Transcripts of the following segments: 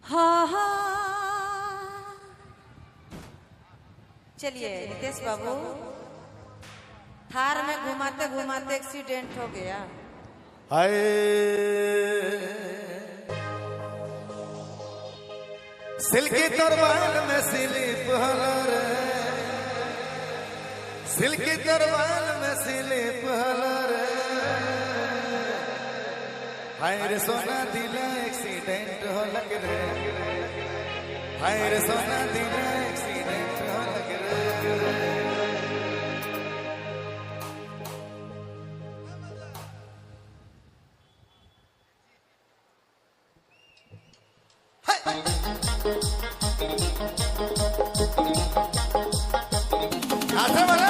हाँ हाँ। चलिए नितेश बाबू, थार में घुमाते घुमाते एक्सीडेंट हो गया। हाय सिल्की तरवाल में स्लिप हला रे, सिल्की तरवाल में स्लिप हला रे। हाय रे सोना दिला एक्सीडेंट हो लग रे, हाय रे सोना दिला एक्सीडेंट हो लग रे। आधा वाला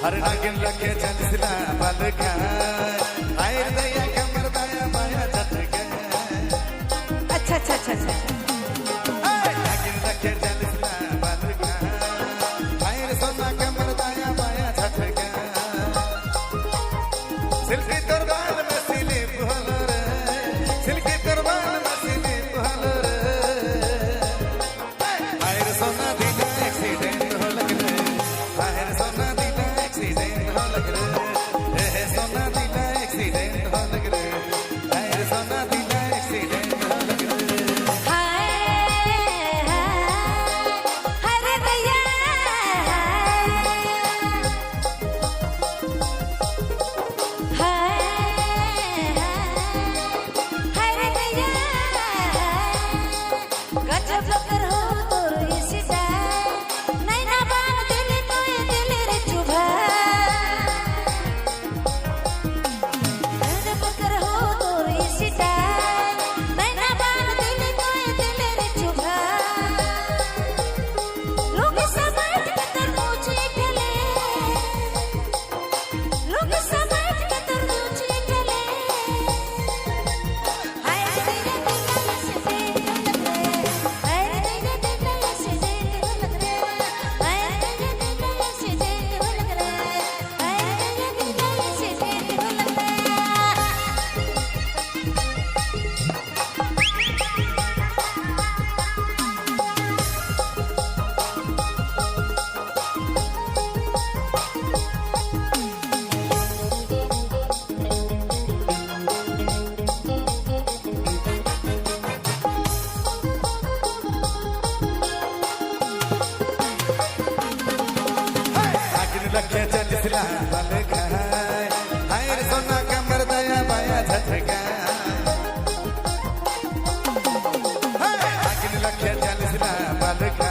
हर नागिन लगे चंचला बालका, आयर दया कमर दया माया झटका। अच्छा अच्छा अच्छा अच्छा। नागिन लगे चंचला बालका, आयर सोना कमर दया माया झटका। सिल्की तरवाल में स्लिप हला रे, सिल्की तरवाल में स्लिप हला रे। आयर सोना दिला एक्सीडेंट हो लग रे, आयर सोना एक्सीडेंट हो लग रे, सोना दिला एक्सीडेंट हो फिसला बालका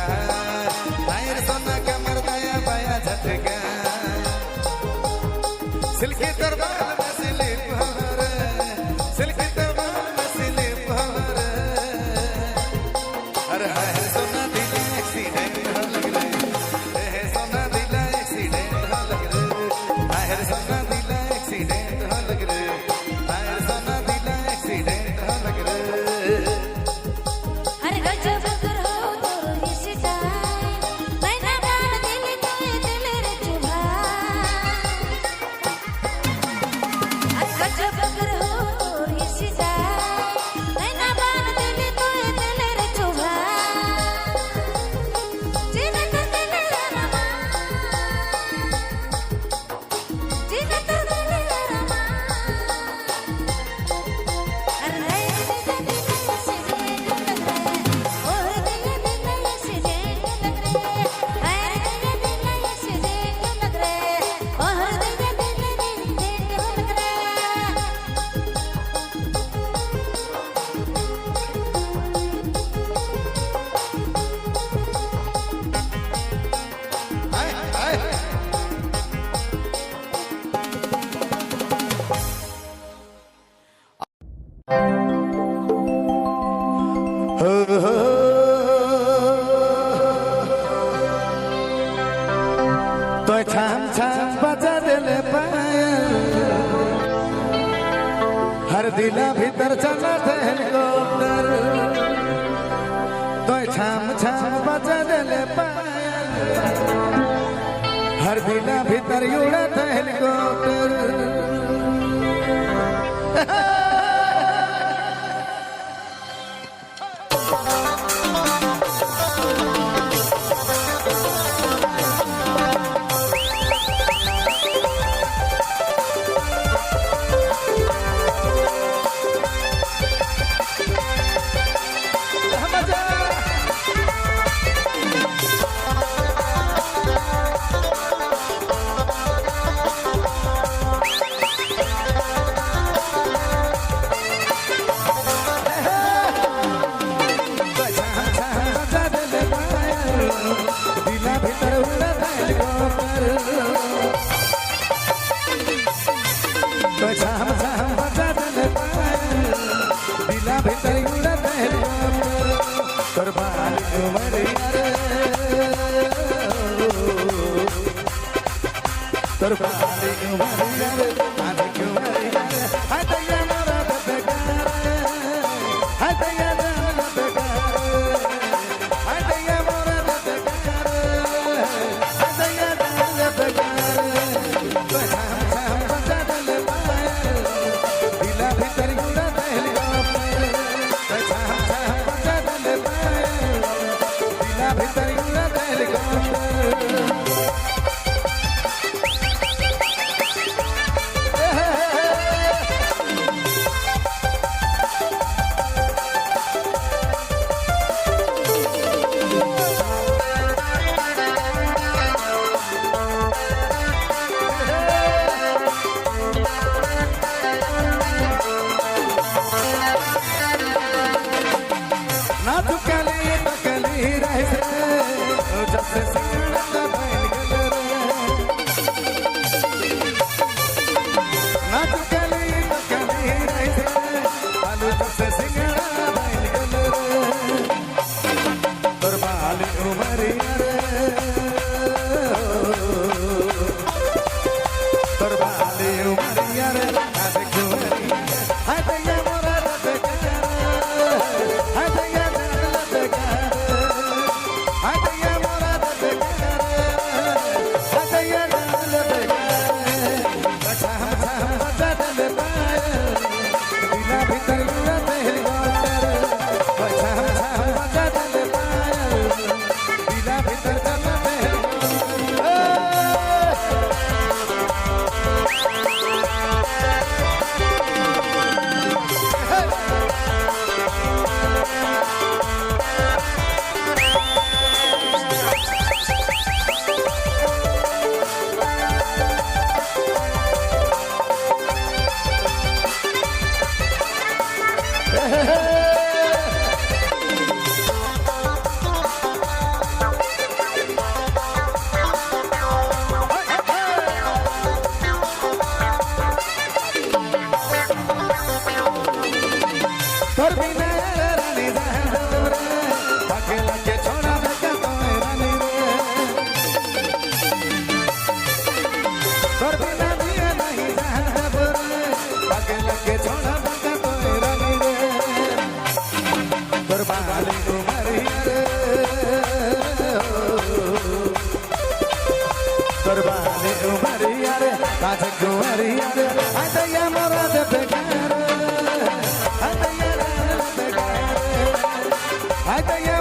हायर सोना कमर दाया बाया झटका सिल्की दरबार में स्लिप हवर सिल्की दरबार में स्लिप हवर अरे हायर सोना दिल एक्सीडेंट हो लग रहे है सोना दिल एक्सीडेंट हो लग रहे हायर सोना दिल एक्सीडेंट हो लग रहे हायर सोना दिल एक्सीडेंट हो लग रहे हर गजब करो तो इस टाइम मैंने गान दिल तो दिल रे चुभा हर गजब करो तो इस टाइम मैंने गान दिल तो दिल रे चुभा जीना तो दिल रमा जीना तो दिल रमा हर नए दिल से हाय हाय तो छाम छाम बजा दिले पायल हर दिला भीतर चला हेलीकॉप्टर तो छाम छाम बजा दिले पायल हर दिला भीतर उड़त हेलीकॉप्टर दिला भीतर उड़त हेलीकॉप्टर तो छाम छाम बजा दिले पायल दिला भीतर उड़त हेलीकॉप्टर तोर बाल उमरिया रे तोर बाल उमरिया रे आज क्यों मरिया रे हाय दैया मोरा बेकार हाय दैया जान बेकार हाय दैया मोरा बेकार हाय दैया जान बेकार तो छाम छाम बजा दिले पायल दिला भीतर उड़त हेलीकॉप्टर तो छाम छाम बजा दिले पायल दिला भीतर उड़त हेलीकॉप्टर ना तू कली तो कली रह जब से सिंगड़ा बन गल ना तू कली तो कली रह आलू जब से सिंगड़ा बन गल तोर बाल उमरिया रे तोर बाल उमरिया रे आज क्यों मरिया हाय दैया मोरा बेकार हाय दैया जान बेकार हाय दैया मोरा बेकार हाय दैया जान बेकार छाम छाम बजा दिले पायल दिला भीतर उड़त हेलीकॉप्टर छाम छाम बजा दिले पायल दिला भीतर चलत हेलीकॉप्टर তোর বালে উমারিয়া রে কাছে কুমারিয়া রে হায় দয়া মোরা দে বেকার হায় দয়া রে বেকার হায় দয়া